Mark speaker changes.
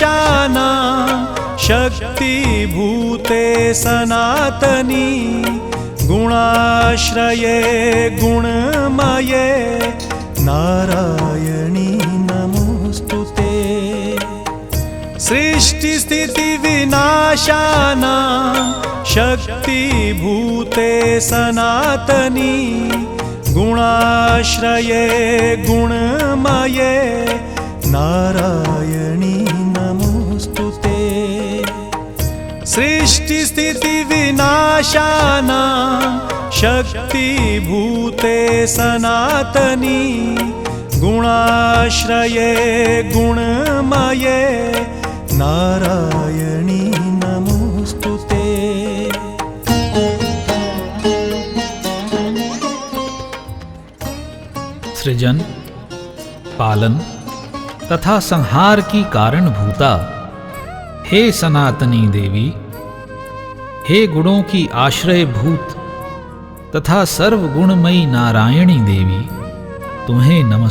Speaker 1: विनाशानां शक्तिभूते सनातनी गुणाश्रये गुणमये नारायणी नमोस्तुते। सृष्टिस्थितिविनाशानां शक्तिभूते सनातनी गुणाश्रये गुणमये नारायणी नमोस्तुते। सृष्टिस्थितिविनाशानां शक्तिभूते सनातनी गुणाश्रये गुणमये नारायणी नमोस्तुते।
Speaker 2: सृजन, पालन तथा संहार की कारणभूता हे सनातनी देवी, हे गुणों की आश्रयभूत तथा सर्वगुणमयी नारायणी देवी, तुम्हें नमस्कार।